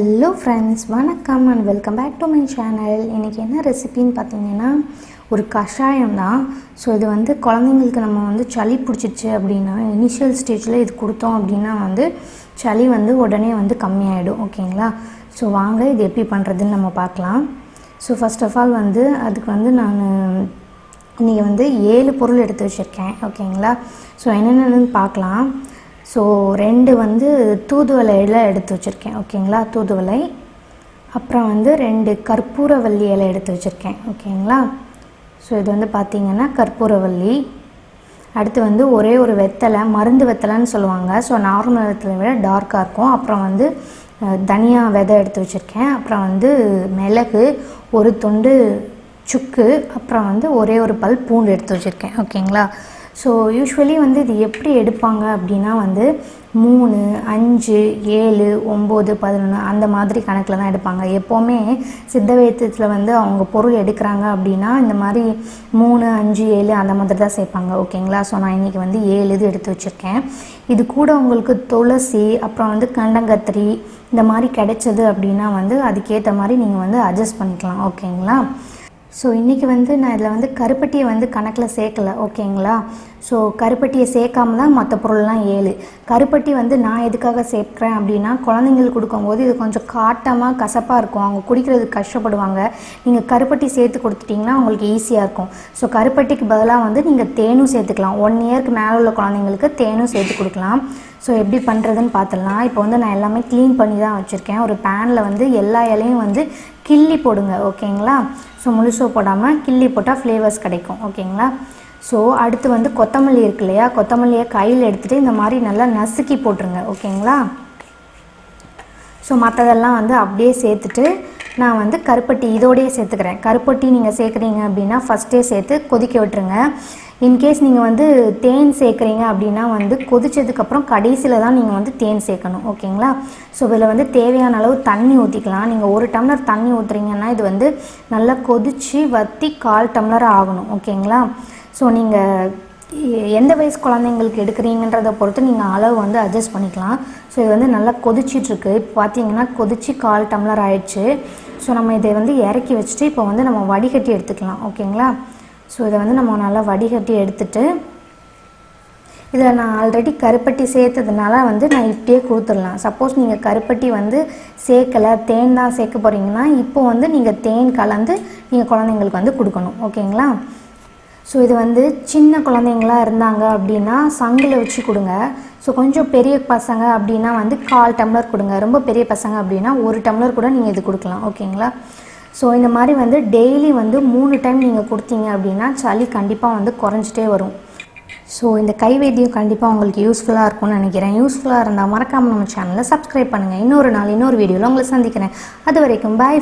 Hello friends, வணக்கம் and welcome back to my channel. இன்றைக்கி என்ன ரெசிபின்னு பார்த்தீங்கன்னா ஒரு கஷாயம் தான். ஸோ இது வந்து குழந்தைங்களுக்கு நம்ம வந்து சளி பிடிச்சிச்சு அப்படின்னா இனிஷியல் ஸ்டேஜில் இது கொடுத்தோம் அப்படின்னா வந்து சளி வந்து உடனே வந்து கம்மியாயிடும். ஓகேங்களா? ஸோ வாங்க இது எப்படி பண்ணுறதுன்னு நம்ம பார்க்கலாம். ஸோ ஃபர்ஸ்ட் ஆஃப் ஆல் வந்து அதுக்கு வந்து நான் இன்றைக்கி வந்து 7 பொருள் எடுத்து வச்சுருக்கேன். ஓகேங்களா? ஸோ என்னென்னு பார்க்கலாம். ஸோ 2 வந்து தூதுவளை இலை எடுத்து வச்சுருக்கேன். ஓகேங்களா? தூதுவளை. அப்புறம் வந்து 2 கற்பூரவள்ளி இலை எடுத்து வச்சுருக்கேன். ஓகேங்களா? ஸோ இது வந்து பார்த்திங்கன்னா கற்பூரவள்ளி. அடுத்து வந்து ஒரே ஒரு வெத்தலை, மருந்து வெத்தலைன்னு சொல்லுவாங்க. ஸோ நார்மல் வெத்தலை விட டார்க்காக இருக்கும். அப்புறம் வந்து தனியா விதை எடுத்து வச்சுருக்கேன். அப்புறம் வந்து மிளகு, ஒரு துண்டு சுக்கு, அப்புறம் வந்து ஒரே ஒரு பல் பூண்டு எடுத்து வச்சுருக்கேன். ஓகேங்களா? ஸோ யூஸ்வலி வந்து இது எப்படி எடுப்பாங்க அப்படின்னா வந்து 3, 5, 7, 9, 11 அந்த மாதிரி கணக்கில் தான் எடுப்பாங்க. எப்போவுமே சித்த வைத்தியத்தில் வந்து அவங்க பொருள் எடுக்கிறாங்க அப்படின்னா இந்த மாதிரி 3, 5, 7 அந்த மாதிரி தான் சேர்ப்பாங்க. ஓகேங்களா? ஸோ நான் இன்றைக்கி வந்து 7 இது எடுத்து வச்சுருக்கேன். இது கூட உங்களுக்கு துளசி, அப்புறம் வந்து கண்டங்கத்திரி இந்த மாதிரி கிடைச்சது அப்படின்னா வந்து அதுக்கேற்ற மாதிரி நீங்கள் வந்து அட்ஜஸ்ட் பண்ணிக்கலாம். ஓகேங்களா? ஸோ இன்றைக்கி வந்து நான் இதில் வந்து கருப்பட்டியை வந்து கணக்கில் சேர்க்கலை. ஓகேங்களா? ஸோ கருப்பட்டியை சேர்க்காம தான் மற்ற பொருள்லாம் 7. கருப்பட்டி வந்து நான் எதுக்காக சேர்க்குறேன் அப்படின்னா குழந்தைங்களுக்கு கொடுக்கும்போது இது கொஞ்சம் காட்டமாக கசப்பாக இருக்கும், அவங்க குடிக்கிறதுக்கு கஷ்டப்படுவாங்க. நீங்கள் கருப்பட்டி சேர்த்து கொடுத்துட்டிங்கன்னா அவங்களுக்கு ஈஸியாக இருக்கும். ஸோ கருப்பட்டிக்கு பதிலாக வந்து நீங்கள் தேனும் சேர்த்துக்கலாம். 1 இயருக்கு மேலே உள்ள குழந்தைங்களுக்கு தேனும் சேர்த்து கொடுக்கலாம். ஸோ எப்படி பண்ணுறதுன்னு பார்த்துடலாம். இப்போ வந்து நான் எல்லாமே க்ளீன் பண்ணி தான் வச்சுருக்கேன். ஒரு பேனில் வந்து எல்லா இலையும் வந்து கிள்ளி போடுங்க. ஓகேங்களா? ஸோ முழுசோ போடாமல் கிள்ளி போட்டால் ஃப்ளேவர்ஸ் கிடைக்கும். ஓகேங்களா? ஸோ அடுத்து வந்து கொத்தமல்லி இருக்கு இல்லையா, கொத்தமல்லியை கையில் எடுத்துகிட்டு இந்த மாதிரி நல்லா நசுக்கி போட்டுருங்க. ஓகேங்களா? ஸோ மற்றதெல்லாம் வந்து அப்படியே சேர்த்துட்டு நான் வந்து கருப்பட்டி இதோடையே சேர்த்துக்கிறேன். கருப்பட்டி நீங்கள் சேர்க்குறீங்க அப்படின்னா ஃபஸ்ட்டே சேர்த்து கொதிக்க விட்டுருங்க. இன்கேஸ் நீங்கள் வந்து தேன் சேர்க்குறீங்க அப்படின்னா வந்து கொதிச்சதுக்கப்புறம் கடைசியில் தான் நீங்கள் வந்து தேன் சேர்க்கணும். ஓகேங்களா? ஸோ இதில் வந்து தேவையான அளவு தண்ணி ஊற்றிக்கலாம். நீங்கள் 1 டம்ளர் தண்ணி ஊற்றுறீங்கன்னா இது வந்து நல்லா கொதித்து வற்றி 1/4 டம்ளர் ஆகணும். ஓகேங்களா? ஸோ நீங்கள் எந்த வயசு குழந்தைங்களுக்கு எடுக்கிறீங்கன்றதை பொறுத்து நீங்கள் அளவு வந்து அட்ஜஸ்ட் பண்ணிக்கலாம். ஸோ இது வந்து நல்லா கொதிச்சிட்ருக்கு. இப்போ பார்த்தீங்கன்னா கொதித்து 1/4 டம்ளர் ஆயிடுச்சு. ஸோ நம்ம இதை வந்து இறக்கி வச்சுட்டு இப்போ வந்து நம்ம வடிகட்டி எடுத்துக்கலாம். ஓகேங்களா? ஸோ இதை வந்து நம்ம நல்லா வடிகட்டி எடுத்துட்டு இதில் நான் ஆல்ரெடி கருப்பட்டி சேர்த்ததுனால வந்து நான் இப்படியே கொடுத்துடலாம். சப்போஸ் நீங்கள் கருப்பட்டி வந்து சேர்க்கலை, தேன் தான் சேர்க்க போகிறீங்கன்னா இப்போ வந்து நீங்கள் தேன் கலந்து நீங்கள் குழந்தைங்களுக்கு வந்து கொடுக்கணும். ஓகேங்களா? ஸோ இது வந்து சின்ன குழந்தைங்களாக இருந்தாங்க அப்படின்னா சங்கில் வச்சு கொடுங்க. ஸோ கொஞ்சம் பெரிய பசங்க அப்படின்னா வந்து 1/4 டம்ளர் கொடுங்க. ரொம்ப பெரிய பசங்க அப்படின்னா 1 டம்ளர் கூட நீங்கள் இது கொடுக்கலாம். ஓகேங்களா? ஸோ இந்த மாதிரி வந்து டெய்லி வந்து 3 டைம் நீங்கள் கொடுத்தீங்க அப்படின்னா சளி கண்டிப்பாக வந்து குறைஞ்சிட்டே வரும். ஸோ இந்த கைவைத்தியம் கண்டிப்பாக உங்களுக்கு யூஸ்ஃபுல்லாக இருக்கும்னு நினைக்கிறேன். யூஸ்ஃபுல்லாக இருந்தால் மறக்காமல் நம்ம சேனலை சப்ஸ்கிரைப் பண்ணுங்கள். இன்னொரு நாள் இன்னொரு வீடியோவில் உங்களை சந்திக்கிறேன். அது வரைக்கும் பாய்.